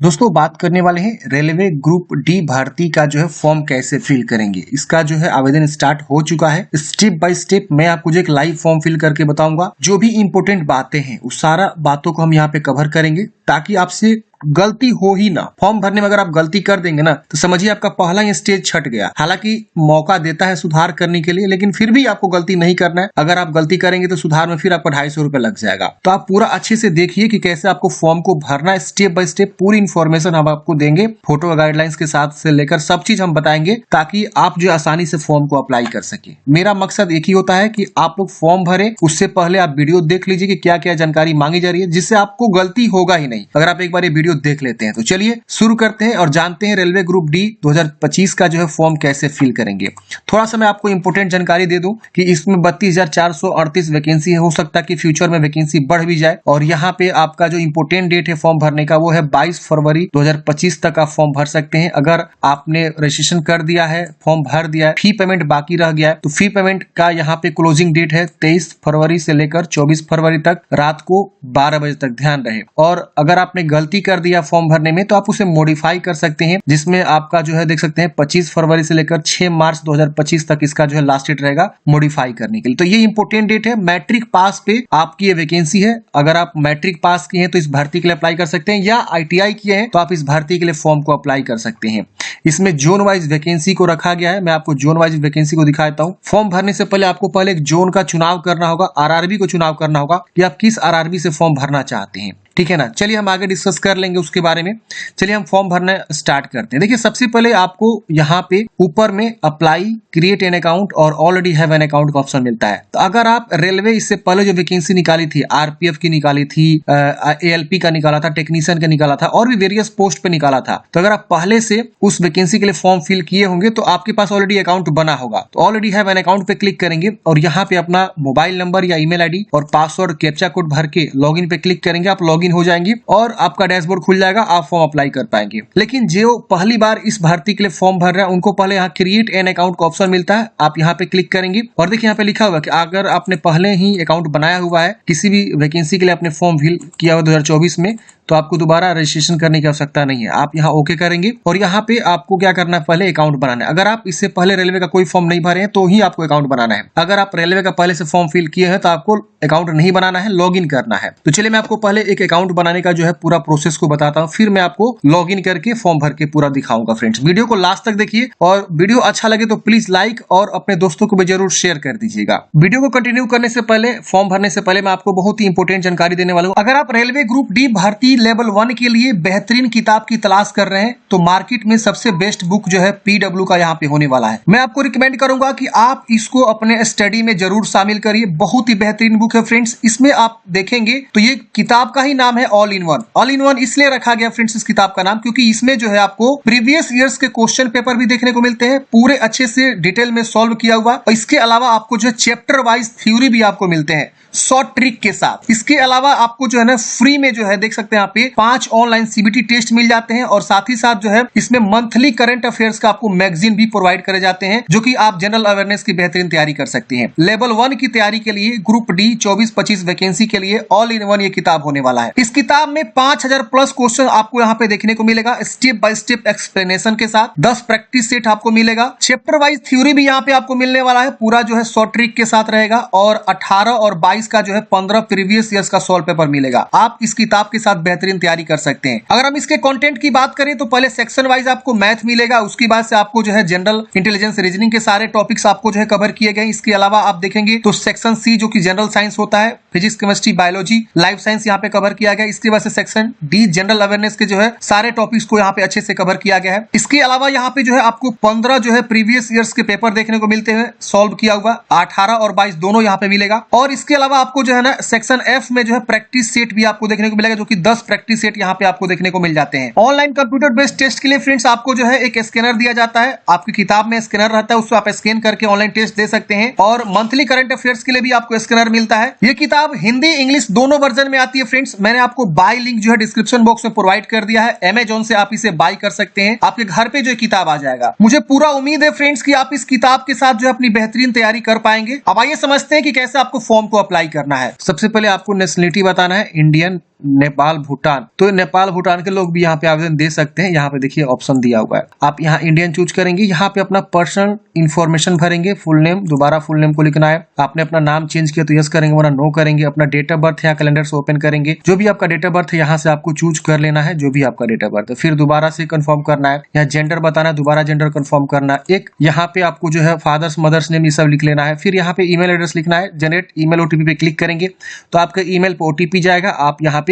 दोस्तों बात करने वाले हैं रेलवे ग्रुप डी भर्ती का जो है फॉर्म कैसे फिल करेंगे। इसका जो है आवेदन स्टार्ट हो चुका है। स्टेप बाय स्टेप मैं आपको जो एक लाइव फॉर्म फिल करके बताऊंगा। जो भी इंपॉर्टेंट बातें हैं उस सारा बातों को हम यहाँ पे कवर करेंगे ताकि आपसे गलती हो ही ना। फॉर्म भरने में अगर आप गलती कर देंगे ना तो समझिए आपका पहला ही स्टेज छट गया। हालांकि मौका देता है सुधार करने के लिए, लेकिन फिर भी आपको गलती नहीं करना है। अगर आप गलती करेंगे तो सुधार में फिर आपको 250 रुपए लग जाएगा। तो आप पूरा अच्छे से देखिए कि कैसे आपको फॉर्म को भरना है। स्टेप बाय स्टेप पूरी इन्फॉर्मेशन हम आपको देंगे, फोटो गाइडलाइंस के साथ से लेकर सब चीज हम बताएंगे ताकि आप जो आसानी से फॉर्म को अप्लाई कर सके। मेरा मकसद एक ही होता है कि आप लोग फॉर्म भरे, उससे पहले आप वीडियो देख लीजिए कि क्या क्या जानकारी मांगी जा रही है, जिससे आपको गलती होगा ही नहीं अगर आप एक बार ये वीडियो देख लेते हैं। तो चलिए शुरू करते हैं और जानते हैं रेलवे ग्रुप डी 2025 का जो है फॉर्म कैसे फिल करेंगे। थोड़ा सा मैं आपको इंपोर्टेंट जानकारी दे दूं कि इसमें 32,438 वैकेंसी है। हो सकता है कि फ्यूचर में वैकेंसी बढ़ भी जाए। और यहाँ पे आपका जो इंपोर्टेंट डेट है फॉर्म भरने का वो है 22 फरवरी 2025 तक आप फॉर्म भर सकते हैं। अगर आपने रजिस्ट्रेशन कर दिया है, फॉर्म भर दिया है, फी पेमेंट बाकी रह गया है तो फी पेमेंट का यहाँ पे क्लोजिंग डेट है 23 फरवरी से लेकर 24 फरवरी तक रात को 12 बजे तक, ध्यान रहे। और अगर आपने गलती कर दिया फॉर्म भरने में तो आप उसे मॉडिफाई कर सकते हैं, जिसमें आपका जो है देख सकते हैं 25 फरवरी से लेकर 6 मार्च 2025 तक इसका जो है लास्ट डेट रहेगा मॉडिफाई करने के लिए। तो ये इंपोर्टेंट डेट है। मैट्रिक पास पे आपकी ये वैकेंसी है। अगर आप मैट्रिक पास किए हैं तो इस भर्ती के लिए अप्लाई कर सकते हैं, या आईटीआई किए हैं तो आप इस भर्ती के लिए फॉर्म को अप्लाई कर सकते हैं। इसमें जोन वाइज वैकेंसी को रखा गया है। मैं आपको जोन वाइज वैकेंसी को दिखाता हूँ। फॉर्म भरने से पहले आपको पहले एक जोन का चुनाव करना होगा, आरआरबी को चुनाव करना होगा कि आप किस आरआरबी से फॉर्म भरना चाहते हैं, ठीक है ना। चलिए हम आगे डिस्कस कर लेंगे उसके बारे में। चलिए हम फॉर्म भरना स्टार्ट करते हैं। देखिए सबसे पहले आपको यहाँ पे ऊपर में अप्लाई, क्रिएट एन अकाउंट और ऑलरेडी हैव एन अकाउंट का ऑप्शन मिलता है। तो अगर आप रेलवे इससे पहले जो वैकेंसी निकाली थी, आरपीएफ की निकाली थी, एएलपी का निकाला था, टेक्नीशियन का निकाला था और भी वेरियस पोस्ट पे निकाला था, तो अगर आप पहले से उस वैकेंसी के लिए फॉर्म फिल किए होंगे तो आपके पास ऑलरेडी अकाउंट बना होगा। तो ऑलरेडी हैव एन अकाउंट पे क्लिक करेंगे और यहाँ पे अपना मोबाइल नंबर या ईमेल आईडी और पासवर्ड कैप्चा कोड भर के लॉगिन पे क्लिक करेंगे। आप लॉगिन हो जाएंगे और आपका डैशबोर्ड खुल जाएगा, आप फॉर्म अप्लाई कर पाएंगे। लेकिन जो पहली बार इस भर्ती के लिए फॉर्म भर रहे हैं उनको पहले यहाँ क्रिएट एन अकाउंट का ऑप्शन मिलता है। आप यहाँ पे क्लिक करेंगे और देखिए यहाँ पे लिखा हुआ है कि अगर आपने पहले ही अकाउंट बनाया हुआ है, किसी भी वैकेंसी के लिए आपने फॉर्म फिल किया हुआ 2024 में, तो आपको दोबारा रजिस्ट्रेशन करने की आवश्यकता नहीं है। आप यहाँ ओके करेंगे और यहाँ पे आपको क्या करना है, पहले अकाउंट बनाना है। अगर आप इससे पहले रेलवे का कोई फॉर्म नहीं भरे हैं तो ही आपको अकाउंट बनाना है। अगर आप रेलवे का पहले से फॉर्म फिल किए हैं तो आपको अकाउंट नहीं बनाना है, लॉगिन करना है। तो चलिए मैं आपको पहले एक अकाउंट बनाने का जो है पूरा प्रोसेस को बताता हूँ, फिर मैं आपको लॉगिन करके फॉर्म भर के पूरा दिखाऊंगा। फ्रेंड्स वीडियो को लास्ट तक देखिए और वीडियो अच्छा लगे तो प्लीज लाइक और अपने दोस्तों को भी जरूर शेयर कर दीजिएगा। वीडियो को कंटिन्यू करने से पहले, फॉर्म भरने से पहले मैं आपको बहुत ही इंपोर्टेंट जानकारी देने वाला हूँ। अगर आप रेलवे ग्रुप डी भर्ती लेवल 1 के लिए बेहतरीन किताब की तलाश कर रहे हैं तो मार्केट में सबसे बेस्ट बुक जो है पीडब्ल्यू का यहाँ पे होने वाला है। मैं आपको रिकमेंड करूंगा कि आप इसको अपने स्टडी में जरूर शामिल करिए। बहुत ही बेहतरीन बुक है फ्रेंड्स। इसमें आप देखेंगे तो ये किताब का ही नाम है all in one. All in one इसलिए रखा गया फ्रेंड्स इस किताब का नाम क्योंकि इसमें जो है आपको प्रीवियस ईयर्स के क्वेश्चन पेपर भी देखने को मिलते हैं, पूरे अच्छे से डिटेल में सॉल्व किया हुआ। और इसके अलावा आपको जो है चैप्टर वाइज थ्योरी भी आपको मिलते हैं शॉर्ट ट्रिक के साथ। इसके अलावा आपको जो है ना फ्री में जो है देख सकते हैं यहाँ पे 5 ऑनलाइन सीबीटी टेस्ट मिल जाते हैं और साथ ही साथ जो है इसमें मंथली करंट अफेयर्स का आपको मैगजीन भी प्रोवाइड करे जाते हैं, जो कि आप जनरल अवेयरनेस की बेहतरीन तैयारी कर सकते हैं। लेवल 1 की तैयारी के लिए ग्रुप डी 24-25 वैकेंसी के लिए ऑल इन वन ये किताब होने वाला है। इस किताब में 5000 प्लस क्वेश्चन आपको यहाँ पे देखने को मिलेगा, स्टेप बाय स्टेप एक्सप्लेनेशन के साथ। 10 प्रैक्टिस सेट आपको मिलेगा। चैप्टर वाइज थ्योरी भी यहाँ पे आपको मिलने वाला है, पूरा जो है शॉर्ट ट्रिक के साथ रहेगा। और 18 और 22 का जो है 15 प्रीवियस ईयर्स का सॉल्व पेपर मिलेगा। आप इस किताब के साथ बेहतरीन तैयारी कर सकते हैं। अगर हम इसके कंटेंट की बात करें तो पहले सेक्शन वाइज आपको मैथ मिलेगा, उसके बाद से आपको जो है जनरल इंटेलिजेंस रीजनिंग के सारे टॉपिक्स आपको जो है कवर किए गए। इसके अलावा आप देखेंगे तो सेक्शन सी जो कि जनरल साइंस होता है, physics, chemistry, biology, life science यहाँ पे कवर किया गया। इसके बाद से सेक्शन डी जनरल अवेयरनेस के जो है सारे टॉपिक्स को यहाँ पे अच्छे से कवर किया गया है। इसके अलावा यहाँ पे जो है आपको 15 जो है प्रीवियस ईयर्स के पेपर देखने को मिलते हैं सॉल्व किया हुआ, 18 और 22 दोनों यहाँ पे मिलेगा। और इसके अलावा आपको जो है ना सेक्शन एफ में जो है प्रैक्टिस सेट भी आपको देखने को मिलेगा, जो कि 10 प्रैक्टिस सेट यहाँ पे आपको देखने को मिल जाते हैं। ऑनलाइन कंप्यूटर बेस्ड टेस्ट के लिए फ्रेंड्स आपको जो है एक स्कैनर दिया जाता है, आपकी किताब में स्कैनर रहता है, उसको आप स्कैन करके ऑनलाइन टेस्ट दे सकते हैं। और मंथली करंट अफेयर्स के लिए भी आपको स्कैनर मिलता है। ये किताब हिंदी इंग्लिश दोनों वर्जन में आती है फ्रेंड्स। मैंने आपको बाय लिंक जो है डिस्क्रिप्शन बॉक्स में प्रोवाइड कर दिया है, अमेजॉन से आप इसे बाय कर सकते हैं, आपके घर पे जो किताब आ जाएगा। मुझे पूरा उम्मीद है फ्रेंड्स कि आप इस किताब के साथ जो है अपनी बेहतरीन तैयारी कर पाएंगे। अब आइए समझते हैं कि कैसे आपको फॉर्म को अप्लाई करना है। सबसे पहले आपको नेशनलिटी बताना है, इंडियन नेपाल भूटान, तो नेपाल भूटान के लोग भी यहाँ पे आवेदन दे सकते हैं। यहाँ पे देखिए ऑप्शन दिया हुआ है, आप यहाँ इंडियन चूज करेंगे, यहाँ पे अपना पर्सनल इन्फॉर्मेशन भरेंगे, फुल नेम, दोबारा फुल नेम को लिखना है, आपने अपना नाम चेंज किया तो यस करेंगे वरना नो करेंगे, अपना डेट ऑफ बर्थ यहाँ कैलेंडर से ओपन करेंगे, जो भी आपका डेट ऑफ बर्थ है यहाँ से आपको चूज कर लेना है, जो भी आपका डेट ऑफ बर्थ है, फिर दोबारा से कंफर्म करना है, यहाँ जेंडर बताना है, दोबारा जेंडर कंफर्म करना है, एक यहाँ पे आपको जो है फादर्स मदर्स नेम ये सब लिख लेना है, फिर यहाँ पे ईमेल एड्रेस लिखना है, जनरेट ईमेल ओटीपी पे क्लिक करेंगे तो आपका ईमेल पे ओटीपी जाएगा, आप यहाँ पे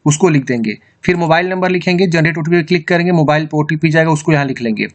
उसको लिख देंगे, फिर मोबाइल नंबर लिखेंगे, जनरेट ओटीपी पे क्लिक करेंगे, मोबाइल पे ओटीपी जाएगा उसको यहाँ लिख लेंगे,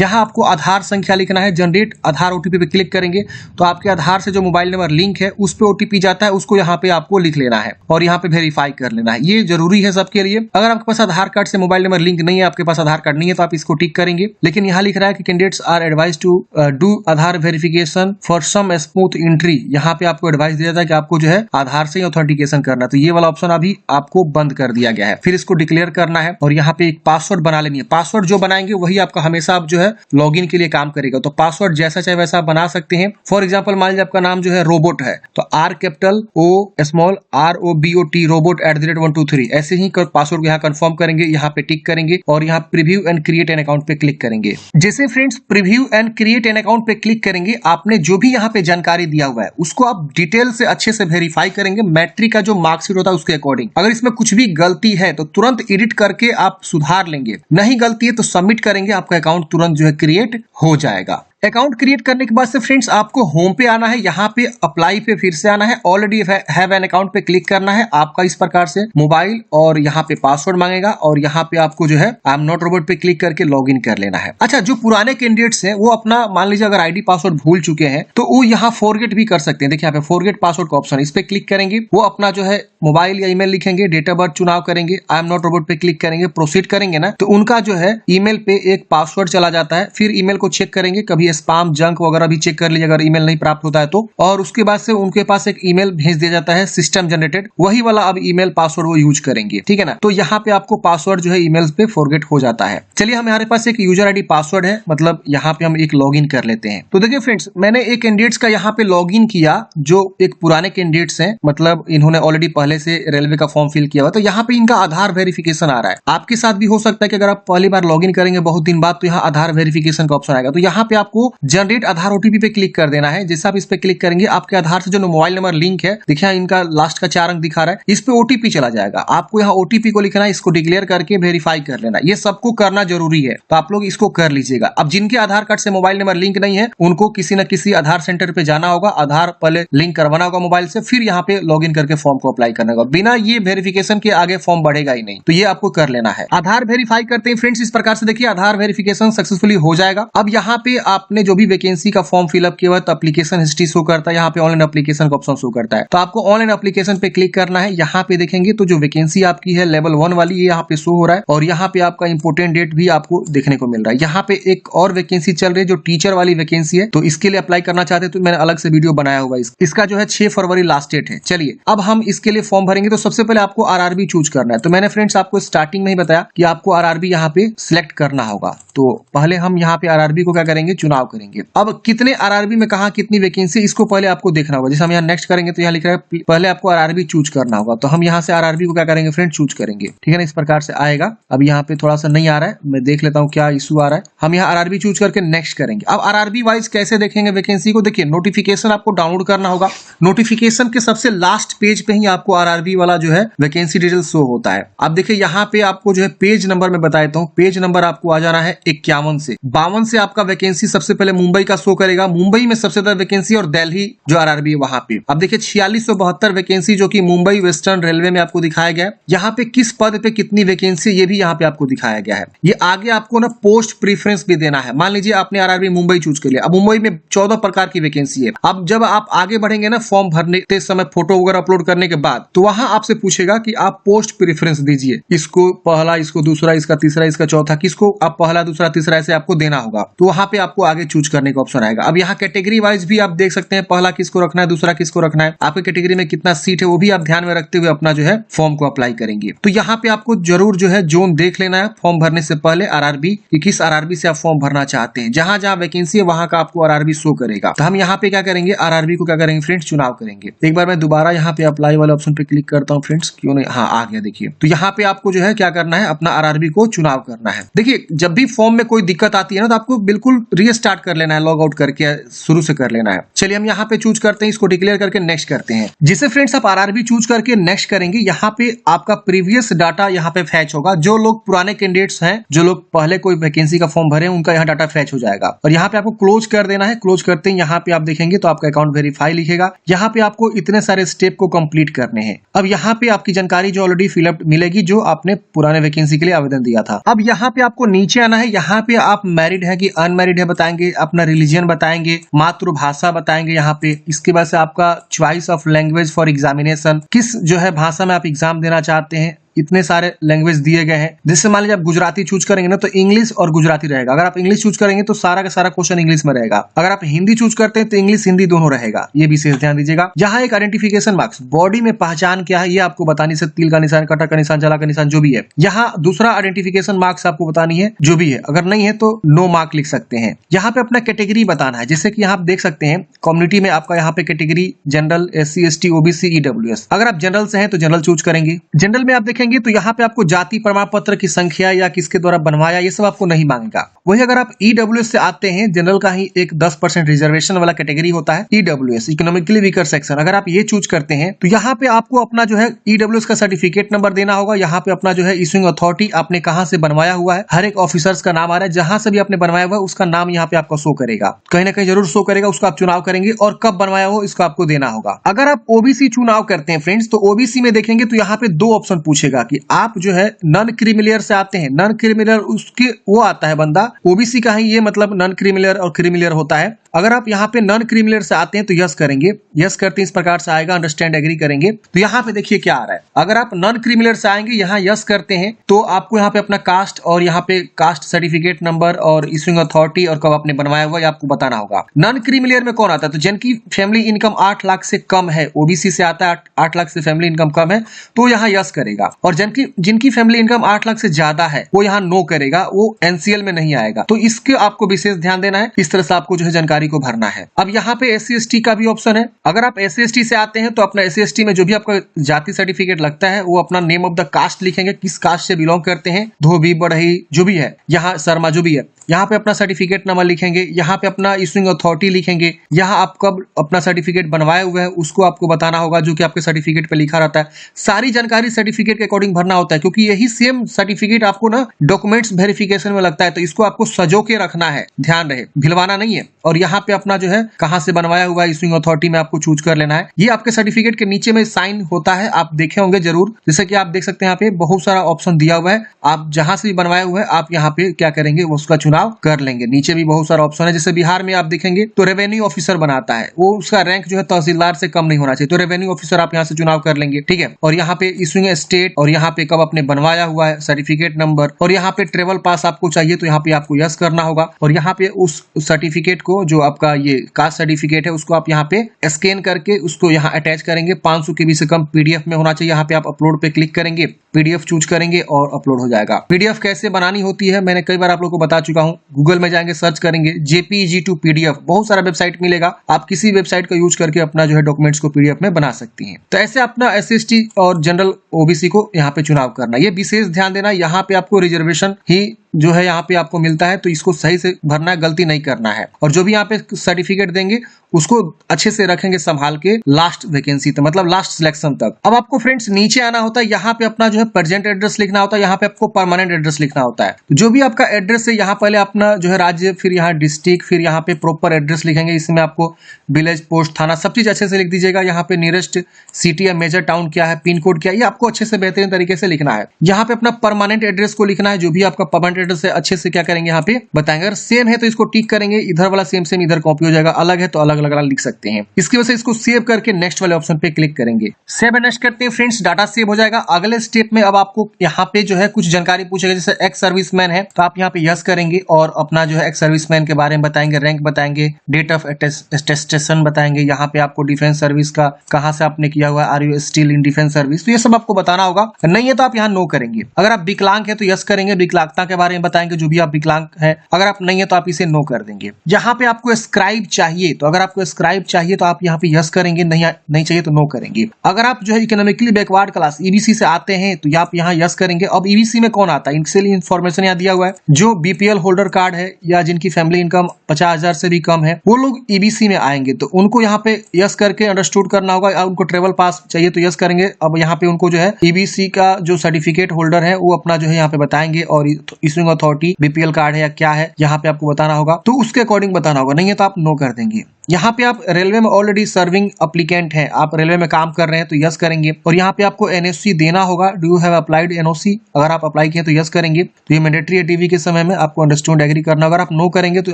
यहाँ आपको आधार संख्या लिखना है, जनरेट आधार ओटीपी पे क्लिक करेंगे तो आपके आधार से जो मोबाइल नंबर लिंक है उस पे ओटीपी जाता है, उसको यहाँ पे आपको लिख लेना है और यहाँ पे वेरीफाई कर लेना है, ये जरूरी है सबके लिए। अगर आपके पास आधार कार्ड से मोबाइल नंबर लिंक नहीं है, आपके पास आधार कार्ड नहीं है तो आप इसको टिक करेंगे, लेकिन यहाँ लिख रहा है कि candidates are advised to do Aadhaar verification for some smooth entry, यहाँ पे आपको एडवाइस दिया जाता है कि आपको जो है आधार से ऑथेंटिकेशन करना, तो ये वाला ऑप्शन अभी आपको बंद कर दिया गया है, फिर इसको डिक्लेयर करना है और यहाँ पे एक पासवर्ड बना लेनी है, पासवर्ड जो बनाएंगे वही आपका हमेशा आप जो है लॉगिन के लिए काम करेगा, तो पासवर्ड जैसा चाहे वैसा बना सकते हैं। फॉर एग्जांपल मान लीजिए आपका नाम जो है रोबोट है तो are capital O small ROBOT robot @123 ऐसे ही पासवर्ड यहाँ कंफर्म करेंगे, यहाँ पे टिक करेंगे और यहाँ preview and create an account पे क्लिक करेंगे। जैसे friends preview and create an account पे क्लिक करेंगे, आपने जो भी यहाँ पे जानकारी दिया हुआ है उसको आप डिटेल से अच्छे से वेरीफाई करेंगे, मैट्रिक का जो मार्कशीट होता है उसके अकॉर्डिंग, अगर इसमें कुछ भी गलती है तो तुरंत एडिट करके आप सुधार लेंगे, नहीं गलती है तो सबमिट करेंगे, आपका अकाउंट तुरंत जो है क्रिएट हो जाएगा। अकाउंट क्रिएट करने के बाद से फ्रेंड्स आपको होम पे आना है, यहाँ पे अप्लाई पे फिर से आना है, ऑलरेडी हैव एन अकाउंट पे क्लिक करना है, आपका इस प्रकार से मोबाइल और यहाँ पे पासवर्ड मांगेगा और यहाँ पे आपको जो है आई एम नॉट रोबोट पे क्लिक करके लॉगिन कर लेना है। अच्छा, जो पुराने कैंडिडेट्स हैं वो अपना मान लीजिए अगर आईडी पासवर्ड भूल चुके हैं तो वो यहाँ फॉरगेट भी कर सकते हैं, देखिए यहाँ पे फॉरगेट पासवर्ड का ऑप्शन, इस पे क्लिक करेंगे, वो अपना जो है मोबाइल या ईमेल लिखेंगे, डेट ऑफ बर्थ चुनाव करेंगे, आई एम नॉट रोबोट पे क्लिक करेंगे, प्रोसीड करेंगे ना तो उनका जो है ईमेल पे एक पासवर्ड चला जाता है, फिर ईमेल को चेक करेंगे, कभी स्पैम जंक वगैरह भी चेक कर लीजिए अगर ईमेल नहीं प्राप्त होता है तो, और उसके बाद से उनके पास एक ईमेल भेज दिया जाता है सिस्टम जनरेटेड, वही वाला अब ईमेल पासवर्ड वो यूज करेंगे, ठीक है ना। तो यहाँ पे आपको पासवर्ड जो है ईमेल्स पे फॉरगेट हो जाता है। चलिए हमारे पास एक यूजर आईडी पासवर्ड है, मतलब यहाँ पे हम एक लॉगिन कर लेते हैं। तो देखिए फ्रेंड्स, मैंने एक कैंडिडेट्स का यहाँ पे लॉगिन किया जो एक पुराने कैंडिडेट्स हैं, मतलब इन्होंने ऑलरेडी पहले से रेलवे का फॉर्म फिल किया हुआ, तो यहाँ पे इनका आधार वेरिफिकेशन आ रहा है। आपके साथ भी हो सकता है कि अगर आप पहली बार लॉगिन करेंगे बहुत दिन बाद तो यहाँ आधार वेरिफिकेशन का ऑप्शन आएगा, तो यहाँ पे आपको जनरेट आधार ओटीपी पे क्लिक कर देना है। जैसे आप इस पे क्लिक करेंगे आपके आधार से जो मोबाइल नंबर लिंक है, देखिए इनका लास्ट का 4 अंक दिखा रहा है, इस पे ओटीपी चला जाएगा, आपको यहाँ ओटीपी को लिखना है, इसको डिक्लेयर करके वेरीफाई कर लेना, ये सबको करना जरूरी है, तो आप लोग इसको कर लीजिएगा। अब जिनके आधार कार्ड से मोबाइल नंबर लिंक नहीं है उनको किसी न किसी आधार सेंटर पे जाना होगा, आधार पहले लिंक करवाना होगा मोबाइल से, फिर यहाँ पे लॉगिन करके फॉर्म को अप्लाई करना होगा, बिना ये वेरिफिकेशन के आगे फॉर्म बढ़ेगा ही नहीं, तो ये आपको कर लेना है। आधार वेरीफाई करते हैं फ्रेंड्स इस प्रकार से, देखिए आधार वेरिफिकेशन सक्सेसफुली हो जाएगा। अब यहाँ पे आपने जो भी वैकेंसी का फॉर्म फिलअप किया हुआ तो एप्लीकेशन हिस्ट्री शो करता है, यहाँ पे ऑनलाइन एप्लीकेशन का ऑप्शन शो करता है, तो आपको ऑनलाइन एप्लीकेशन पे क्लिक करना है। यहाँ पे देखेंगे तो जो वैकेंसी आपकी है लेवल 1 वाली ये यहाँ पे शो हो रहा है और यहाँ पे आपका इंपोर्टेंट डेट भी आपको देखने को मिल रहा है। यहाँ पे एक और वैकेंसी चल रही है जो टीचर वाली वैकेंसी है, तो इसके लिए अप्लाई करना चाहते हैं तो मैंने अलग से वीडियो बनाया हुआ है, इसका जो है 6 फरवरी लास्ट डेट है। चलिए अब हम इसके लिए फॉर्म भरेंगे, तो सबसे पहले आपको आरआरबी चूज करना है। तो मैंने फ्रेंड्स आपको स्टार्टिंग में ही बताया कि आपको आरआरबी यहाँ पे सिलेक्ट करना होगा, तो पहले हम यहाँ पे आरआरबी को क्या करेंगे, चुनाव करेंगे। अब कितने आरआरबी में कहा कितनी वैकेंसी, इसको पहले आपको देखना होगा। जैसे हम यहाँ नेक्स्ट करेंगे तो यहाँ लिख रहा है पहले आपको आरआरबी चूज करना होगा, तो हम यहाँ से आरआरबी को क्या करेंगे फ्रेंड, चूज करेंगे, ठीक है ना, इस प्रकार से आएगा। अब यहाँ पे थोड़ा सा नहीं आ रहा है, मैं देख लेता हूँ क्या इशू आ रहा है। हम यहाँ आरआरबी चूज करके नेक्स्ट करेंगे। अब आरआरबी वाइज कैसे देखेंगे वैकेंसी को, देखिए नोटिफिकेशन आपको डाउनलोड करना होगा, नोटिफिकेशन के सबसे लास्ट पेज पे ही आपको आरआरबी वाला जो है वैकेंसी डिटेल शो होता है। अब देखिए यहाँ पे आपको जो है पेज नंबर में बता देता हूँ, पेज नंबर आपको आ जाना है 51 से 52 से आपका वैकेंसी सबसे पहले मुंबई का शो करेगा, मुंबई में सबसे ज्यादा वैकेंसी और दिल्ली जो आरआरबी है वहां पे। अब देखिए 4672 वैकेंसी जो कि मुंबई वेस्टर्न रेलवे में आपको दिखाया गया है। यहाँ पे किस पद पे कितनी वैकेंसी ये भी यहाँ पे आपको दिखाया गया है। ये आगे आपको ना पोस्ट प्रीफरेंस भी देना है। मान लीजिए आपने आरआरबी मुंबई चूज कर लिया, अब मुंबई में 14 प्रकार की वैकेंसी है। अब जब आप आगे बढ़ेंगे ना फॉर्म भरने के समय फोटो वगैरह अपलोड करने के बाद, तो वहां आपसे पूछेगा कि आप पोस्ट प्रीफरेंस दीजिए, इसको पहला, इसको दूसरा, इसका तीसरा, इसका चौथा, किसको आप पहला दूसरा तीसरा ऐसे आपको देना होगा। तो वहां पे आपको आगे चूज करने का ऑप्शन आएगा। अब यहाँ कैटेगरी वाइज भी आप देख सकते हैं, पहला किसको रखना है, दूसरा किसको रखना है, आपकी कैटेगरी में कितना सीट है वो भी आप ध्यान में रखते हुए अपना जो है फॉर्म को अप्लाई करेंगे। तो यहाँ पे आपको जरूर जो है जोन देख लेना है फॉर्म भरने से पहले आरआरबी, किस आरआरबी से आप फॉर्म भरना चाहते हैं। जहां जहां वैकेंसी है वहां का आपको आरआरबी शो करेगा। तो हम यहाँ पे क्या करेंगे, आरआरबी को क्या करेंगे फ्रेंड्स, चुनाव करेंगे। एक बार मैं दोबारा यहाँ पे अप्लाई वाले ऑप्शन पे क्लिक करता हूँ फ्रेंड्स, क्यों नहीं, हाँ आ गया देखिए। तो यहाँ पे आपको जो है क्या करना है, अपना आरआरबी को चुनाव करना है। देखिए जब भी फॉर्म में कोई दिक्कत आती है ना, तो आपको बिल्कुल रीस्टार्ट कर लेना है, लॉग आउट करके शुरू से कर लेना है। चलिए हम यहाँ पे चूज करते हैं, इसको डिक्लेयर करके नेक्स्ट करते हैं। जिसे फ्रेंड्स आप आरआरबी चूज करके नेक्स्ट करेंगे, यहाँ पे आपका प्रीवियस डाटा यहाँ पे फैच होगा। जो लोग पुराने कैंडिडेट्स हैं, जो लोग पहले कोई वैकेंसी का फॉर्म भरे, उनका यहाँ डाटा फैच हो जाएगा। और यहाँ पे आपको क्लोज कर देना है। क्लोज करते हैं यहाँ पे आप देखेंगे तो आपका अकाउंट वेरीफाई लिखेगा। यहाँ पे आपको इतने सारे स्टेप को कंप्लीट करने हैं। अब यहाँ पे आपकी जानकारी जो ऑलरेडी फिलअप मिलेगी, जो आपने पुराने वैकेंसी के लिए आवेदन दिया था। अब यहाँ पे आपको नीचे आना है। यहाँ पे आप मैरिड है कि अनमैरिड है बताएंगे, अपना रिलीजन बताएंगे, मातृभाषा बताएंगे यहाँ पे। इसके बाद से आपका choice of language for examination, किस जो है भाषा में आप एग्जाम देना चाहते हैं। इतने सारे लैंग्वेज दिए गए हैं। जैसे मान लीजिए आप गुजराती चूज करेंगे ना, तो इंग्लिश और गुजराती रहेगा। अगर आप इंग्लिश चूज करेंगे तो सारा का सारा क्वेश्चन इंग्लिश में रहेगा। अगर आप हिंदी चूज करते हैं तो इंग्लिश हिंदी दोनों रहेगा। ये विशेष ध्यान दीजिएगा। यहाँ एक आइडेंटिफिकेशन मार्क्स, बॉडी में पहचान क्या है ये आपको बतानी है। तिल का निशान, कटा का निशान, जला का निशान, जो भी है। यहाँ दूसरा आइडेंटिफिकेशन मार्क्स आपको बतानी है, जो भी है। अगर नहीं है तो नो मार्क लिख सकते हैं। यहाँ पे अपना कैटेगरी बताना है। जैसे कि यहाँ आप देख सकते हैं कम्युनिटी में आपका यहाँ पे category general, SC ST OBC EWS। अगर आप जनरल से हैं तो जनरल चूज करेंगे। जनरल में आप देखेंगे तो यहाँ पे आपको जाति प्रमाण पत्र की संख्या या किसके द्वारा बनवाया, ये सब आपको नहीं मांगेगा। वही अगर आप EWS से आते हैं, जनरल का ही एक 10% रिजर्वेशन वाला कैटेगरी होता है EWS, इकोनॉमिकली वीकर सेक्शन। अगर आप ये चूज करते हैं तो यहाँ पे आपको अपना जो है EWS का सर्टिफिकेट नंबर देना होगा। यहाँ पे अपना जो है इशूइंग अथॉरिटी, आपने कहाँ से बनवाया हुआ है, हर एक ऑफिसर्स का नाम आ रहा है। जहां से भी आपने बनवाया हुआ है उसका नाम यहाँ पे आपको शो करेगा, कहीं ना कहीं जरूर शो करेगा। उसका आप चुनाव करेंगे और कब बनवाया हो इसको आपको देना होगा। अगर आप OBC चुनाव करते हैं फ्रेंड्स, तो OBC में देखेंगे तो यहाँ पे 2 ऑप्शन पूछेगा कि आप जो है नॉन क्रीमिलियर से आते हैं। नॉन क्रीमिलियर उसके वो आता है बंदा, OBC का ही ये मतलब नॉन क्रीमिलियर और क्रीमिलियर होता है। अगर आप यहाँ पे नॉन क्रीमिलियर से आते हैं तो यस करेंगे। यस करते हैं इस प्रकार से आएगा, अंडरस्टैंड एग्री करेंगे। तो यहाँ पे देखिए क्या आ रहा है। अगर आप नॉन क्रीमिलियर से आएंगे, यहाँ यस करते हैं तो आपको यहाँ पे अपना कास्ट और यहाँ पे कास्ट सर्टिफिकेट नंबर और इशूइंग अथॉरिटी और कब आपने बनवाया हुआ आपको बताना होगा। नॉन क्रीमिलियर में कौन आता है, तो जिनकी फैमिली इनकम 8 लाख से कम है, OBC से आता है 8 लाख से फैमिली इनकम कम है, तो यहाँ यस करेगा। और जिनकी फैमिली इनकम 8 लाख से ज्यादा है वो यहाँ नो करेगा, वो NCL में नहीं आएगा। तो इसके आपको विशेष ध्यान देना है। इस तरह से आपको जो है जानकारी को भरना है। अब यहाँ पे SC ST का भी ऑप्शन है। अगर आप SC ST से आते हैं तो अपना SC ST में जो भी आपका जाति सर्टिफिकेट लगता है वो अपना नेम ऑफ द कास्ट लिखेंगे, किस कास्ट से बिलोंग करते हैं, धोबी, बढ़ई, जो भी है, यहाँ शर्मा, जो भी है। यहाँ पे अपना सर्टिफिकेट नंबर लिखेंगे, यहाँ पे अपना इशूइंग अथॉरिटी लिखेंगे, यहाँ आप कब अपना सर्टिफिकेट बनवाए हुए हैं उसको आपको बताना होगा, जो कि आपके सर्टिफिकेट पे लिखा रहता है। सारी जानकारी सर्टिफिकेट के अकॉर्डिंग भरना होता है, क्योंकि यही सेम सर्टिफिकेट आपको ना डॉक्यूमेंट्स वेरिफिकेशन में लगता है। तो इसको आपको सजो के रखना है, ध्यान रहे, भिलवाना नहीं है। और यहाँ पे अपना जो है कहाँ से बनवाया हुआ है इशूइंग अथॉरिटी में आपको चूज कर लेना है। ये आपके सर्टिफिकेट के नीचे में साइन होता है, आप देखे होंगे जरूर। जैसे कि आप देख सकते हैं यहाँ पे बहुत सारा ऑप्शन दिया हुआ है। आप जहां से भी बनवाए हुए हैं आप यहाँ पे क्या करेंगे, उसका चुनाव कर लेंगे। नीचे भी बहुत सारा ऑप्शन है। जैसे बिहार में आप देखेंगे तो रेवेन्यू ऑफिसर बनाता है, वो उसका रैंक जो है तहसीलदार से कम नहीं होना चाहिए। तो रेवेन्यू ऑफिसर आप यहाँ से चुनाव कर लेंगे, ठीक है। और यहाँ पे इशूइंग स्टेट, और यहाँ पे कब आपने बनवाया हुआ है, सर्टिफिकेट नंबर, और यहाँ पे ट्रेवल पास आपको चाहिए तो यहाँ पे आपको यस करना होगा। और यहाँ पे उस सर्टिफिकेट को, जो आपका ये कास्ट सर्टिफिकेट है, उसको आप यहाँ पे स्कैन करके उसको यहाँ अटैच करेंगे। 500 KB से कम PDF में होना चाहिए। यहाँ पे आप अपलोड पे क्लिक करेंगे, PDF चूज करेंगे और अपलोड हो जाएगा। PDF कैसे बनानी होती है मैंने कई बार आप लोगों को बता चुका हूँ। गूगल में जाएंगे, सर्च करेंगे JPEG to PDF, बहुत सारा वेबसाइट मिलेगा। आप किसी वेबसाइट का यूज करके अपना जो है डॉक्यूमेंट्स को PDF में बना सकती हैं। तो ऐसे अपना SC ST और जनरल OBC को यहाँ पे चुनाव करना, ये विशेष ध्यान देना। यहाँ पे आपको रिजर्वेशन ही जो है यहाँ पे आपको मिलता है, तो इसको सही से भरना है, गलती नहीं करना है। और जो भी यहाँ पे सर्टिफिकेट देंगे उसको अच्छे से रखेंगे संभाल के, लास्ट वैकेंसी तक, मतलब लास्ट सिलेक्शन तक। अब आपको फ्रेंड्स नीचे आना होता है। यहाँ पे अपना जो है प्रेजेंट एड्रेस लिखना होता है, यहाँ पे आपको परमानेंट एड्रेस लिखना होता है। जो भी आपका एड्रेस है, यहाँ पहले अपना जो है राज्य, फिर यहाँ डिस्ट्रिक्ट, फिर यहाँ पे प्रॉपर एड्रेस लिखेंगे। इसमें आपको विलेज, पोस्ट, थाना, सब चीज अच्छे से लिख दीजिएगा। यहाँ पे नियरेस्ट सिटी या मेजर टाउन क्या है, पिन कोड क्या है, ये आपको अच्छे से बेहतरीन तरीके से लिखना है। यहाँ पे अपना परमानेंट एड्रेस को लिखना है। जो भी आपका परमानेंट एड्रेस है अच्छे से क्या करेंगे यहाँ पे बताएंगे। अगर सेम है तो इसको टिक करेंगे, इधर वाला सेम इधर कॉपी हो जाएगा, अलग है तो अलग अलग लिख सकते हैं। इसकी वजह से इसको सेव करके नेक्स्ट वाले ऑप्शन पे क्लिक करेंगे। सेव एंड नेक्स्ट करते हैं फ्रेंड्स, डाटा सेव हो जाएगा। अगले स्टेप में अब आपको यहाँ पे जो है कुछ जानकारी पूछेगा। जैसे एक्स सर्विसमैन है तो आप यहाँ पे यस करेंगे और अपना जो है एक्स सर्विसमैन के बारे में बताएंगे, रैंक बताएंगे, डेट ऑफ अटेस्टेशन बताएंगे। यहाँ पे आपको डिफेंस सर्विस का कहाँ से आपने किया हुआ है, are you still in defence service, तो ये सब आपको बताना होगा। नहीं है तो आप यहाँ नो करेंगे। अगर आप विकलांग है तो यस करेंगे, विकलांगता के बारे बारे में बताएंगे, जो भी आप विकलांग है। अगर आप नहीं है तो आप इसे नो कर देंगे। यहाँ पे आपको स्क्राइब चाहिए, तो अगर आपको स्क्राइब चाहिए तो आप यहाँ पे यस करेंगे, नहीं चाहिए तो नो करेंगे। अगर आप जो है इकोनॉमिकली बैकवर्ड क्लास ईबीसी से आते हैं तो आप यहाँ यस करेंगे। अब ईबीसी में कौन आता है, इनसे इन्फॉर्मेशन यहाँ दिया हुआ है। जो बीपीएल होल्डर कार्ड है या जिनकी फैमिली इनकम 50,000 से भी कम है, वो लोग ईबीसी में आएंगे, तो उनको यहाँ पे यस करके अंडरस्टूड करना होगा। उनको ट्रेवल पास चाहिए तो यस करेंगे। अब यहाँ पे उनको जो है ईबीसी का जो सर्टिफिकेट होल्डर है वो अपना जो है यहाँ पे बताएंगे, और इशूइंग अथॉरिटी बीपीएल कार्ड है या क्या है यहाँ पे आपको बताना होगा, तो उसके अकॉर्डिंग बताना होगा। नहीं है तो आप नो कर देंगे। यहाँ पे आप रेलवे में ऑलरेडी सर्विंग एप्लीकेंट हैं, आप रेलवे में काम कर रहे हैं तो यस करेंगे। और यहाँ पे आपको एनओसी देना होगा। Do you have applied NOC, अगर आप अप्लाई किए तो यस करेंगे। तो ये मैंडेटरी है डीवी के समय में, आपको अंडरस्टूड एग्री करना। अगर आप नो करेंगे तो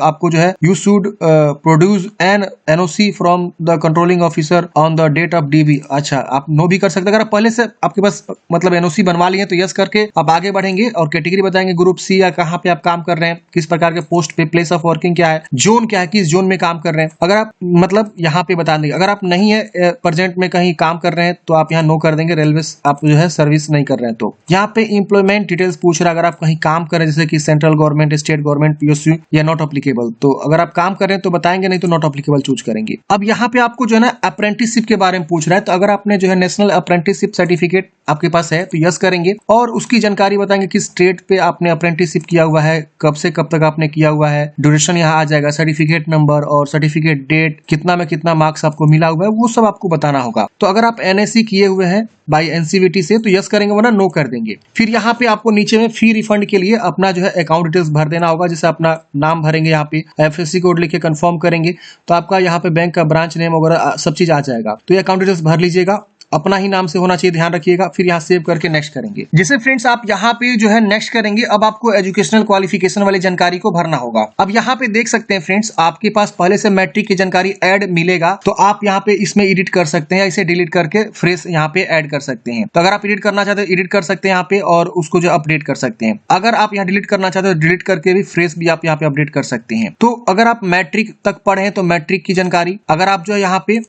आपको जो है you should produce an NOC from the controlling officer on the date of DV. अच्छा, आप नो भी कर सकते हैं। अगर आप पहले से आपके पास मतलब एनओसी बनवा लिए तो यस करके आप आगे बढ़ेंगे और कैटेगरी बताएंगे, ग्रुप सी या कहाँ पे आप काम कर रहे हैं, किस प्रकार के पोस्ट पे, प्लेस ऑफ वर्किंग क्या है, जोन क्या है, किस जोन में काम कर रहे हैं। अगर आप मतलब यहाँ पे बता देंगे। अगर आप नहीं है प्रेजेंट में कहीं काम कर रहे हैं तो आप यहाँ नो कर देंगे, रेलवे आप जो है सर्विस नहीं कर रहे हैं। तो यहाँ पे एम्प्लॉयमेंट डिटेल्स पूछ रहा है। अगर आप कहीं काम कर रहे हैं जैसे कि central government, state government, PSU, या नॉट अप्लीकेबल, तो अगर आप काम कर रहे हैं तो बताएंगे, नहीं तो नॉट अप्लीकेबल चूज करेंगे। अब यहाँ पे आपको जो है ना अप्रेंटिसशिप के बारे में पूछ रहा है, तो अगर आपने जो है नेशनल अप्रेंटिसशिप सर्टिफिकेट आपके पास है तो यस करेंगे, और उसकी जानकारी बताएंगे किस स्टेट पे आपने अप्रेंटिसशिप किया हुआ है, कब से कब तक आपने किया हुआ है, ड्यूरेशन यहाँ आ जाएगा, सर्टिफिकेट नंबर और सर्टिफिकेट डेट, कितना में कितना मार्क्स आपको मिला हुआ है, वो सब आपको बताना होगा। तो अगर आप एनएससी किए हुए हैं बाय एनसीवीटी से तो यस करेंगे, वरना नो कर देंगे। फिर यहाँ पे आपको नीचे में फी रिफंड के लिए अपना जो है अकाउंट डिटेल्स भर देना होगा। जैसे अपना नाम भरेंगे, यहाँ पे एफएससी कोड लिख के कंफर्म करेंगे तो आपका यहाँ पे बैंक का ब्रांच नेम वगैरह सब चीज आ जाएगा। तो ये अकाउंट डिटेल्स भर लीजिएगा, अपना ही नाम से होना चाहिए, ध्यान रखिएगा। फिर यहाँ सेव करके नेक्स्ट करेंगे। जैसे फ्रेंड्स आप यहाँ पे जो है नेक्स्ट करेंगे, अब आपको एजुकेशनल क्वालिफिकेशन वाली जानकारी को भरना होगा। अब यहाँ पे देख सकते हैं फ्रेंड्स, आपके पास पहले से मैट्रिक की जानकारी ऐड मिलेगा, तो आप यहाँ पे इसमें एडिट कर सकते हैं, इसे डिलीट करके फ्रेश यहाँ पे ऐड कर सकते हैं। तो अगर आप एडिट करना चाहते हैं एडिट कर सकते हैं यहाँ पे, और उसको जो अपडेट कर सकते हैं। अगर आप यहाँ डिलीट करना चाहते हो डिलीट करके भी फ्रेश भी आप यहाँ पे अपडेट कर सकते हैं। तो अगर आप मैट्रिक तक पढ़े हैं तो मैट्रिक की जानकारी, अगर आप जो है यहाँ पे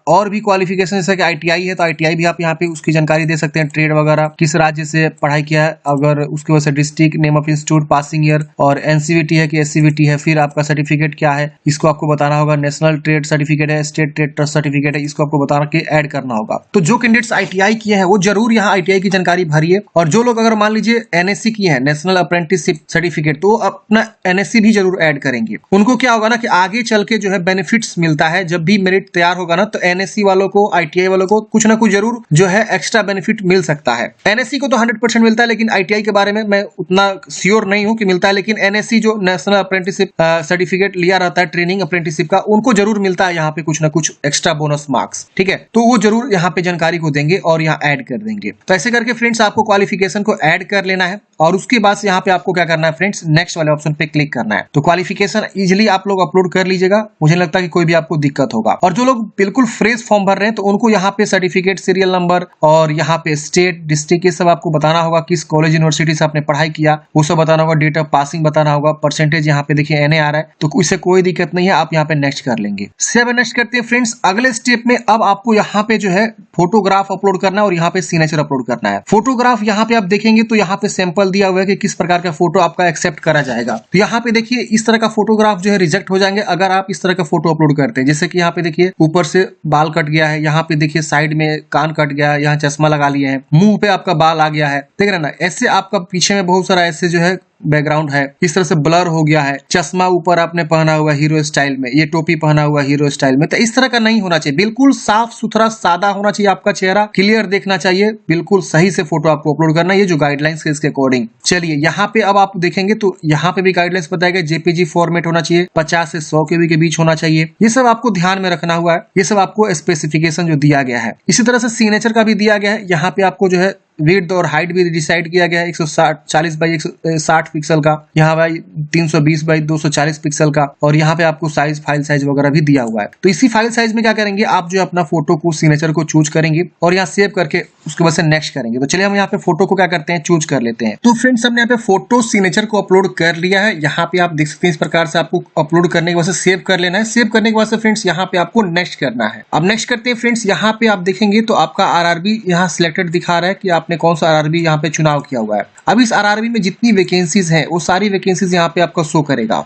और भी क्वालिफिकेशन जैसे कि आईटीआई है तो आईटीआई भी आप यहाँ पे उसकी जानकारी दे सकते हैं, ट्रेड वगैरह, किस राज्य से पढ़ाई किया है, अगर उसके वजह से district, name of institute, passing year, और एनसीवीटी है कि एससीवीटी है, फिर आपका सर्टिफिकेट क्या है इसको आपको बताना होगा, नेशनल ट्रेड सर्टिफिकेट है, स्टेट ट्रेड ट्रस्ट सर्टिफिकेट है, इसको आपको बता के ऐड करना होगा। तो जो कैंडिडेट्स आईटीआई किए हैं वो जरूर यहाँ आईटीआई की जानकारी भरिए, और जो लोग अगर मान लीजिए एनएससी किए हैं, नेशनल अप्रेंटिसशिप सर्टिफिकेट, तो अपना एनएससी भी जरूर ऐड करेंगे। उनको क्या होगा ना कि आगे चल के जो है बेनिफिट्स मिलता है, जब भी मेरिट तैयार होगा ना तो एनएससी वालों को, आईटीआई वालों को कुछ ना कुछ जरूर जो है एक्स्ट्रा बेनिफिट मिल सकता है। एनएससी को तो 100% मिलता है, लेकिन आईटीआई के बारे में मैं उतना श्योर नहीं हूं कि मिलता है। लेकिन एनएससी जो नेशनल अप्रेंटिसशिप सर्टिफिकेट लिया रहता है ट्रेनिंग अप्रेंटिसशिप का, उनको जरूर मिलता है यहाँ पे कुछ ना कुछ एक्स्ट्रा बोनस मार्क्स, ठीक है। तो वो जरूर यहाँ पे जानकारी को देंगे और यहाँ ऐड कर देंगे। तो ऐसे करके फ्रेंड्स आपको क्वालिफिकेशन को ऐड कर लेना है, और उसके बाद यहाँ पे आपको क्या करना है फ्रेंड्स, नेक्स्ट वाले ऑप्शन पे क्लिक करना है। तो क्वालिफिकेशन इजिली आप लोग अपलोड कर लीजिएगा, मुझे लगता है कि कोई भी आपको दिक्कत होगा। और जो लोग बिल्कुल फ्रेश फॉर्म भर रहे हैं तो उनको यहाँ पे सर्टिफिकेट, सीरियल नंबर और यहाँ पे स्टेट, डिस्ट्रिक्ट, ये सब आपको बताना होगा, किस कॉलेज यूनिवर्सिटी से आपने पढ़ाई किया वो सब बताना होगा, डेट ऑफ पासिंग बताना होगा, परसेंटेज यहाँ पे देखिए एनए आ रहा है, तो इससे कोई दिक्कत नहीं है, आप यहाँ पे नेक्स्ट कर लेंगे। सेव नेक्स्ट करते हैं फ्रेंड्स। अगले स्टेप में अब आपको यहाँ पे जो है फोटोग्राफ अपलोड करना है और यहाँ पे सिग्नेचर अपलोड करना है। फोटोग्राफ यहाँ पे आप देखेंगे तो यहाँ पे सैंपल दिया हुआ है कि किस प्रकार का फोटो आपका एक्सेप्ट करा जाएगा। तो यहाँ पे देखिए इस तरह का फोटोग्राफ जो है रिजेक्ट हो जाएंगे अगर आप इस तरह का फोटो अपलोड करते हैं। जैसे कि यहाँ पे देखिए ऊपर से बाल कट गया है, यहाँ पे देखिए साइड में कान कट गया है, यहाँ चश्मा लगा लिए हैं, मुंह पे आपका बाल आ गया है, देख रहे ना, ऐसे आपका पीछे में बहुत सारा ऐसे जो है बैकग्राउंड है, इस तरह से ब्लर हो गया है, चश्मा ऊपर आपने पहना हुआ हीरो स्टाइल में, ये टोपी पहना हुआ हीरो स्टाइल में, तो इस तरह का नहीं होना चाहिए। बिल्कुल साफ सुथरा सादा होना चाहिए, आपका चेहरा क्लियर देखना चाहिए, बिल्कुल सही से फोटो आपको अपलोड करना है, ये जो गाइडलाइंस है इसके अकॉर्डिंग। चलिए यहाँ पे अब आप देखेंगे तो यहाँ पे भी गाइडलाइंस बताया गया, जेपीजी फॉर्मेट होना चाहिए, 50 से 100 KB के बीच होना चाहिए, ये सब आपको ध्यान में रखना हुआ है, ये सब आपको स्पेसिफिकेशन जो दिया गया है। इसी तरह से सिग्नेचर का भी दिया गया है, यहाँ पे आपको जो है विड्थ और हाइट भी डिसाइड किया गया है, 140 बाई 160 पिक्सल का, यहाँ भाई 320 बाई 240 पिक्सल का, और यहाँ पे आपको साइज, फाइल साइज वगैरह भी दिया हुआ है। तो इसी फाइल साइज में क्या करेंगे आप जो अपना फोटो को, सिग्नेचर को चूज करेंगे और यहाँ सेव करके उसके बाद से नेक्स्ट करेंगे। तो चलिए हम यहाँ पे फोटो को क्या करते हैं, चूज कर लेते हैं। तो फ्रेंड्स हमने यहाँ पे फोटो सिग्नेचर को अपलोड कर लिया है, यहाँ पे आप देख सकते हैं इस प्रकार से आपको अपलोड करने के बाद से सेव कर लेना है। सेव करने के बाद से फ्रेंड्स यहाँ पे आपको नेक्स्ट करना है। अब नेक्स्ट करते हैं फ्रेंड्स, यहाँ पे आप देखेंगे तो आपका RRB यहाँ सिलेक्टेड दिखा रहा है कि आप आपने कौन सा आरआरबी यहाँ पे चुनाव किया हुआ है। अब इस आरआरबी में जितनी वैकेंसीज हैं वो सारी वैकेंसीज यहाँ पे आपका शो करेगा।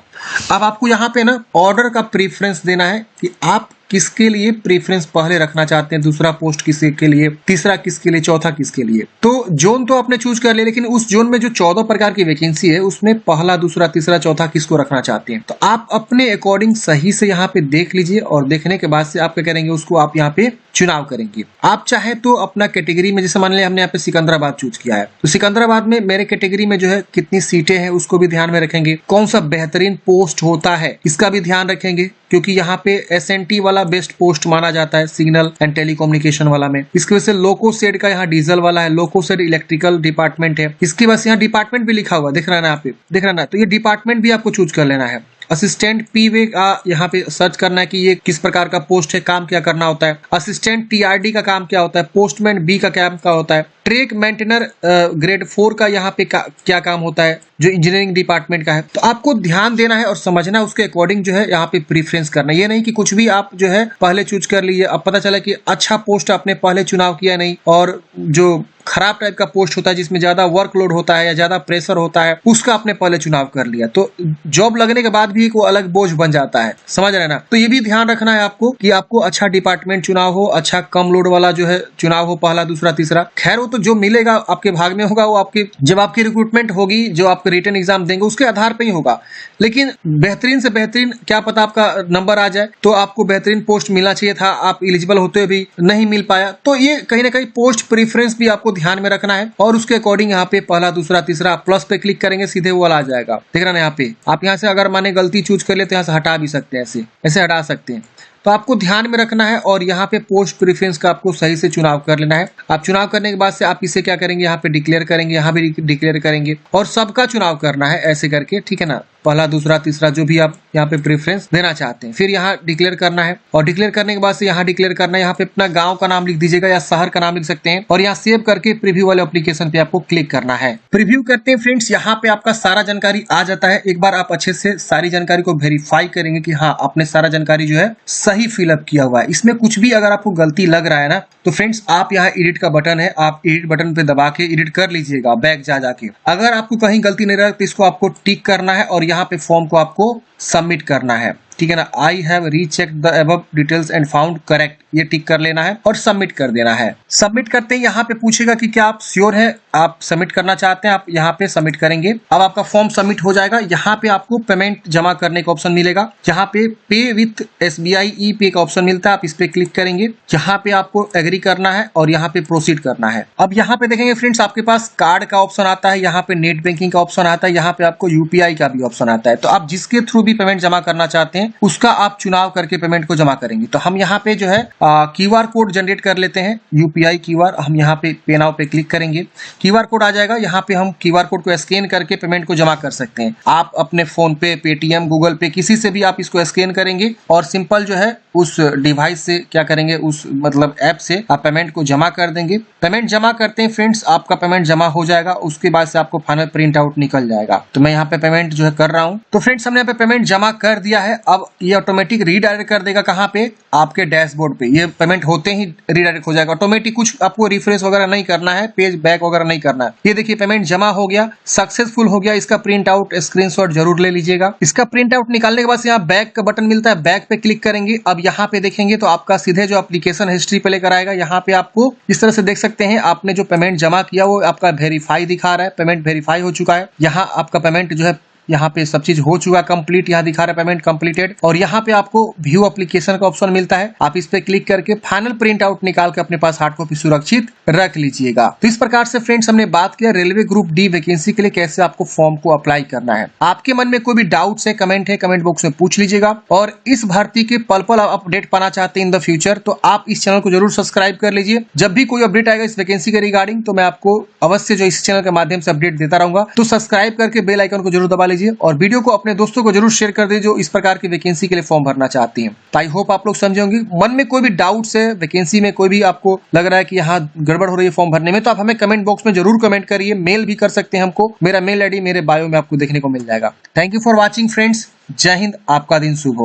अब आपको यहाँ पे ना ऑर्डर का प्रेफरेंस देना है कि आप किसके लिए प्रेफरेंस पहले रखना चाहते हैं, दूसरा पोस्ट किसके लिए, तीसरा किसके लिए, चौथा किसके लिए। तो जोन तो आपने चूज कर लिया, लेकिन उस जोन में जो 14 प्रकार की वैकेंसी है उसमें पहला, दूसरा, तीसरा, चौथा किसको रखना चाहते हैं। तो आप अपने अकॉर्डिंग सही से यहाँ पे देख लीजिए और देखने के बाद से आप क्या करेंगे, उसको आप यहाँ पे चुनाव करेंगे। आप चाहे तो अपना कैटेगरी में, जैसे मान लिया हमने यहाँ पे सिकंदराबाद चूज किया है, तो सिकंदराबाद में मेरे कैटेगरी में जो है कितनी सीटें हैं उसको भी ध्यान में रखेंगे। कौन सा बेहतरीन पोस्ट होता है इसका भी ध्यान रखेंगे, क्योंकि यहाँ पे एसएनटी वाला बेस्ट पोस्ट माना जाता है, सिग्नल एंड टेलीकम्युनिकेशन वाला में। इसकी वजह से लोको सेड का यहाँ डीजल वाला है, लोको सेड इलेक्ट्रिकल डिपार्टमेंट है। इसके बाद यहाँ डिपार्टमेंट भी लिखा हुआ दिख रहा है ना, यहाँ पे दिख रहा है ना, तो ये डिपार्टमेंट भी आपको चूज कर लेना है। असिस्टेंट पीवे का यहाँ पे सर्च करना है कि ये किस प्रकार का पोस्ट है, काम क्या करना होता है। असिस्टेंट टीआरडी का काम क्या होता है, पोस्टमैन बी का काम क्या होता है, ट्रैक मेंटेनर ग्रेड 4 का यहाँ पे क्या काम होता है, जो इंजीनियरिंग डिपार्टमेंट का है। तो आपको ध्यान देना है और समझना है, उसके अकॉर्डिंग जो है यहाँ पे प्रीफरेंस करना है। ये नहीं कि कुछ भी आप जो है पहले चूज कर लीजिए, अब पता चला कि अच्छा पोस्ट आपने पहले चुनाव किया नहीं, और जो खराब टाइप का पोस्ट होता है जिसमें ज्यादा वर्कलोड होता है या ज्यादा प्रेशर होता है उसका आपने पहले चुनाव कर लिया, तो जॉब लगने के बाद भी एक वो अलग बोझ बन जाता है, समझ रहे हैं ना। तो ये भी ध्यान रखना है आपको कि आपको अच्छा डिपार्टमेंट चुनाव हो, अच्छा कम लोड वाला जो है चुनाव हो, पहला, दूसरा, तीसरा। खैर वो तो जो मिलेगा आपके भाग में होगा, वो आपके जब आपकी रिक्रूटमेंट होगी, जो आपके रिटन एग्जाम देंगे उसके आधार पर ही होगा। लेकिन बेहतरीन से बेहतरीन, क्या पता आपका नंबर आ जाए तो आपको बेहतरीन पोस्ट मिलना चाहिए था, आप एलिजिबल होते हुए भी नहीं मिल पाया। तो ये कहीं ना कहीं पोस्ट प्रेफरेंस भी आपको ध्यान में रखना है, और उसके अकॉर्डिंग यहाँ पे पहला, दूसरा, तीसरा प्लस पे क्लिक करेंगे, सीधे वो वाला आ जाएगा। देख रहे हैं यहाँ पे, आप यहाँ से अगर माने गलती चूज कर ले तो यहाँ से हटा भी सकते हैं, ऐसे हटा सकते हैं। तो आपको ध्यान में रखना है और यहाँ पे पोस्ट प्रेफरेंस का आपको सही से चुनाव कर लेना है। आप चुनाव करने के बाद से आप इसे क्या करेंगे, यहाँ पे डिक्लेयर करेंगे, यहाँ भी डिक्लेयर करेंगे, और सबका चुनाव करना है ऐसे करके, ठीक है ना। पहला, दूसरा, तीसरा जो भी आप यहाँ पे प्रेफरेंस देना चाहते हैं, फिर यहाँ डिक्लेयर करना है, और डिक्लेयर करने के बाद से यहाँ डिक्लेयर करना है, यहाँ पे अपना गांव का नाम लिख दीजिएगा या शहर का नाम लिख सकते हैं, और यहाँ सेव करके प्रीव्यू वाले एप्लीकेशन पे आपको क्लिक करना है। प्रीव्यू करते हैं फ्रेंड्स, यहाँ पे आपका सारा जानकारी आ जाता है। एक बार आप अच्छे से सारी जानकारी को वेरीफाई करेंगे कि हाँ आपने सारा जानकारी जो है सही फिलअप किया हुआ है। इसमें कुछ भी अगर आपको गलती लग रहा है ना, तो फ्रेंड्स आप यहाँ एडिट का बटन है, आप एडिट बटन पे दबा के एडिट कर लीजिएगा, बैक जाके। अगर आपको कहीं गलती नहीं रहा तो इसको आपको टिक करना है और यहाँ पे फॉर्म को आपको सबमिट करना है, ठीक है ना। I have rechecked the above details and found correct, ये टिक कर लेना है और सबमिट कर देना है। सबमिट करते ही यहाँ पे पूछेगा कि क्या आप श्योर है, आप सबमिट करना चाहते हैं, आप यहाँ पे सबमिट करेंगे। अब आपका फॉर्म सबमिट हो जाएगा। यहाँ पे आपको पेमेंट जमा करने का ऑप्शन मिलेगा, यहाँ पे पे विथ एसबीआई ई पे का ऑप्शन मिलता है, आप इस पे क्लिक करेंगे। यहाँ पे आपको एग्री करना है और यहाँ पे प्रोसीड करना है। अब यहाँ पे देखेंगे फ्रेंड्स, आपके पास कार्ड का ऑप्शन आता है, यहाँ पे नेट बैंकिंग का ऑप्शन आता है, यहाँ पे आपको यूपीआई का भी ऑप्शन आता है। तो आप जिसके थ्रू भी पेमेंट जमा करना चाहते हैं उसका आप चुनाव करके पेमेंट को जमा करेंगे। तो हम यहाँ पे जो है क्यूआर कोड जनरेट कर लेते हैं, यूपीआई क्यूआर। हम यहाँ पे पे नाउ पे क्लिक करेंगे, क्यूआर कोड आ जाएगा। यहाँ पे हम क्यूआर कोड को स्कैन करके पेमेंट को जमा कर सकते हैं। आप अपने फोन पे, पेटीएम, गूगल पे, किसी से भी आप इसको स्कैन करेंगे और सिंपल जो है उस डिवाइस से क्या करेंगे, उस मतलब ऐप से आप पेमेंट को जमा कर देंगे। पेमेंट जमा करते हैं फ्रेंड्स, आपका पेमेंट जमा हो जाएगा, उसके बाद से आपको फाइनल प्रिंट आउट निकल जाएगा। तो मैं यहाँ पे पेमेंट जो है कर रहा हूँ। तो फ्रेंड्स हमने यहाँ पे पेमेंट जमा कर दिया है। अब ये ऑटोमेटिक रीडायरेक्ट कर देगा कहाँ पे, आपके डैशबोर्ड पे। ये पेमेंट होते ही रीडायरेक्ट हो जाएगा ऑटोमेटिक, कुछ आपको रिफ्रेश वगैरह नहीं करना है, पेज बैक वगैरह नहीं करना है। ये देखिए पेमेंट जमा हो गया, सक्सेसफुल हो गया। इसका प्रिंट आउट स्क्रीनशॉट जरूर ले लीजिएगा। इसका प्रिंट आउट निकालने के बाद यहाँ बैक का बटन मिलता है, बैक पे क्लिक करेंगे। अब यहाँ पे देखेंगे तो आपका सीधे जो एप्लीकेशन हिस्ट्री पे लेकर आएगा। यहाँ पे आपको इस तरह से देख सकते हैं, आपने जो पेमेंट जमा किया वो आपका वेरीफाई दिखा रहा है, पेमेंट वेरीफाई हो चुका है। यहाँ आपका पेमेंट जो है, यहाँ पे सब चीज हो चुका, कंप्लीट यहाँ दिखा रहा है पेमेंट कंप्लीटेड। और यहाँ पे आपको व्यू एप्लीकेशन का ऑप्शन मिलता है, आप इस पे क्लिक करके फाइनल प्रिंट आउट निकाल के अपने पास हार्ड कॉपी सुरक्षित रख लीजिएगा। तो इस प्रकार से फ्रेंड्स हमने बात किया रेलवे ग्रुप डी वैकेंसी के लिए कैसे आपको फॉर्म को अप्लाई करना है। आपके मन में कोई भी डाउट्स है, कमेंट बॉक्स में पूछ लीजिएगा। और इस भर्ती के पल पल अपडेट पाना चाहते हैं इन द फ्यूचर, तो आप इस चैनल को जरूर सब्सक्राइब कर लीजिए। जब भी कोई अपडेट आएगा इस वैकेंसी के रिगार्डिंग तो मैं आपको अवश्य जो इस चैनल के माध्यम से अपडेट देता रहूंगा। तो सब्सक्राइब करके बेल आइकन को जरूर दबा लीजिए और वीडियो को अपने दोस्तों को जरूर शेयर कर दीजिए जो इस प्रकार की वैकेंसी के लिए फॉर्म भरना चाहती हैं। तो आई होप आप लोग समझे होंगे। मन में कोई भी डाउट्स है वैकेंसी में, कोई भी आपको लग रहा है कि यहाँ गड़बड़ हो रही है फॉर्म भरने में, तो आप हमें कमेंट बॉक्स में जरूर कमेंट करिए। मेल भी कर सकते हैं हमको, मेरा मेल आईडी मेरे बायो में आपको देखने को मिल जाएगा। Thank you for watching friends. जय हिंद, आपका दिन शुभ हो।